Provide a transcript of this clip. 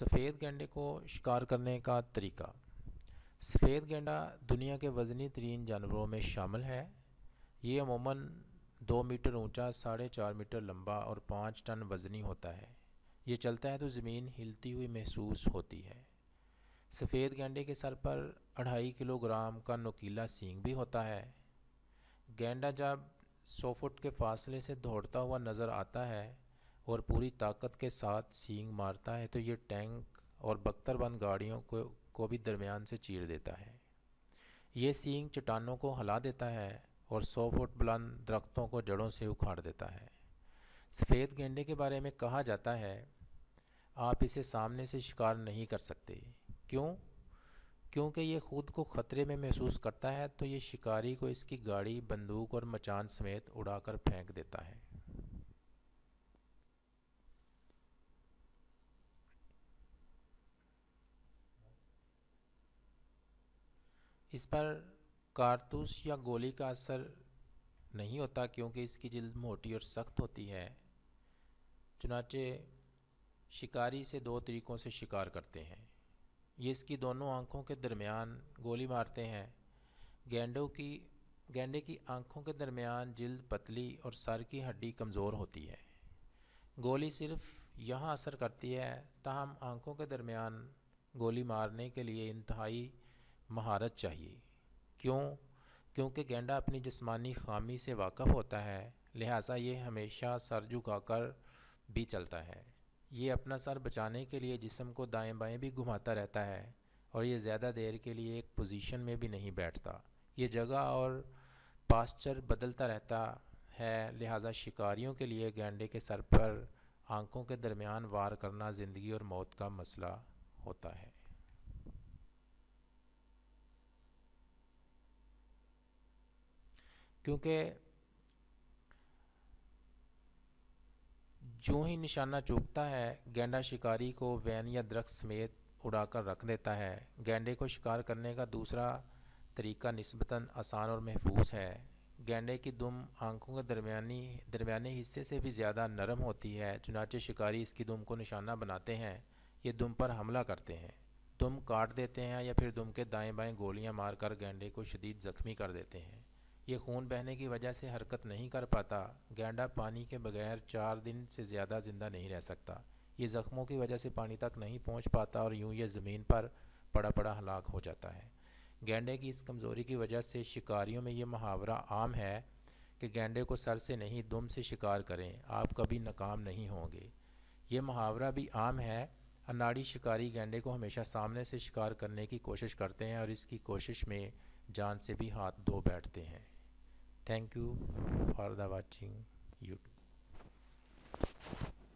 سفید گینڈے کو شکار کرنے کا طریقہ۔ سفید گینڈا دنیا کے وزنی ترین جانوروں میں شامل ہے۔ یہ عموماً 2 میٹر اونچا، 4.5 میٹر لمبا اور 5 ٹن وزنی ہوتا ہے۔ یہ چلتا ہے تو زمین ہلتی ہوئی محسوس ہوتی ہے۔ سفید گینڈے کے سر پر 2.5 کلو گرام کا نوکیلا سینگ بھی ہوتا ہے۔ گینڈا جب 100 فٹ کے فاصلے سے دوڑتا ہوا نظر آتا ہے اور پوری طاقت کے ساتھ سینگ مارتا ہے تو یہ ٹینک اور بختر بند گاڑیوں کو بھی درمیان سے چیر دیتا ہے۔ یہ سینگ چٹانوں کو ہلا دیتا ہے اور 100 فٹ بلند درختوں کو جڑوں سے اکھاڑ دیتا ہے۔ سفید گینڈے کے بارے میں کہا جاتا ہے، آپ اسے سامنے سے شکار نہیں کر سکتے۔ کیوں؟ کیونکہ یہ خود کو خطرے میں محسوس کرتا ہے تو یہ شکاری کو اس کی گاڑی، بندوق اور مچان سمیت اڑا کر پھینک دیتا ہے۔ اس پر کارتوس یا گولی کا اثر نہیں ہوتا کیونکہ اس کی جلد موٹی اور سخت ہوتی ہے۔ چنانچہ شکاری اسے 2 طریقوں سے شکار کرتے ہیں۔ یہ اس کی دونوں آنکھوں کے درمیان گولی مارتے ہیں۔ گینڈے کی آنکھوں کے درمیان جلد پتلی اور سر کی ہڈی کمزور ہوتی ہے۔ گولی صرف یہاں اثر کرتی ہے، تاہم آنکھوں کے درمیان گولی مارنے کے لیے انتہائی مہارت چاہیے۔ کیونکہ گینڈا اپنی جسمانی خامی سے واقف ہوتا ہے، لہٰذا یہ ہمیشہ سر جھکا کر بھی چلتا ہے۔ یہ اپنا سر بچانے کے لیے جسم کو دائیں بائیں بھی گھماتا رہتا ہے اور یہ زیادہ دیر کے لیے ایک پوزیشن میں بھی نہیں بیٹھتا۔ یہ جگہ اور پاسچر بدلتا رہتا ہے، لہٰذا شکاریوں کے لیے گینڈے کے سر پر آنکھوں کے درمیان وار کرنا زندگی اور موت کا مسئلہ ہوتا ہے۔ کیونکہ جو ہی نشانہ چوکتا ہے، گینڈا شکاری کو وین یا درخت سمیت اڑا کر رکھ دیتا ہے۔ گینڈے کو شکار کرنے کا دوسرا طریقہ نسبتاً آسان اور محفوظ ہے۔ گینڈے کی دم آنکھوں کے درمیانے حصے سے بھی زیادہ نرم ہوتی ہے، چنانچہ شکاری اس کی دم کو نشانہ بناتے ہیں، یہ دم پر حملہ کرتے ہیں، دم کاٹ دیتے ہیں یا پھر دم کے دائیں بائیں گولیاں مار کر گینڈے کو شدید زخمی کر دیتے ہیں۔ یہ خون بہنے کی وجہ سے حرکت نہیں کر پاتا۔ گینڈا پانی کے بغیر 4 دن سے زیادہ زندہ نہیں رہ سکتا۔ یہ زخموں کی وجہ سے پانی تک نہیں پہنچ پاتا اور یوں یہ زمین پر پڑا پڑا ہلاک ہو جاتا ہے۔ گینڈے کی اس کمزوری کی وجہ سے شکاریوں میں یہ محاورہ عام ہے کہ گینڈے کو سر سے نہیں دم سے شکار کریں، آپ کبھی ناکام نہیں ہوں گے۔ یہ محاورہ بھی عام ہے، اناڑی شکاری گینڈے کو ہمیشہ سامنے سے شکار کرنے کی کوشش کرتے ہیں اور اس کی کوشش میں جان سے بھی ہاتھ دھو بیٹھتے ہیں۔ Thank you for the watching YouTube.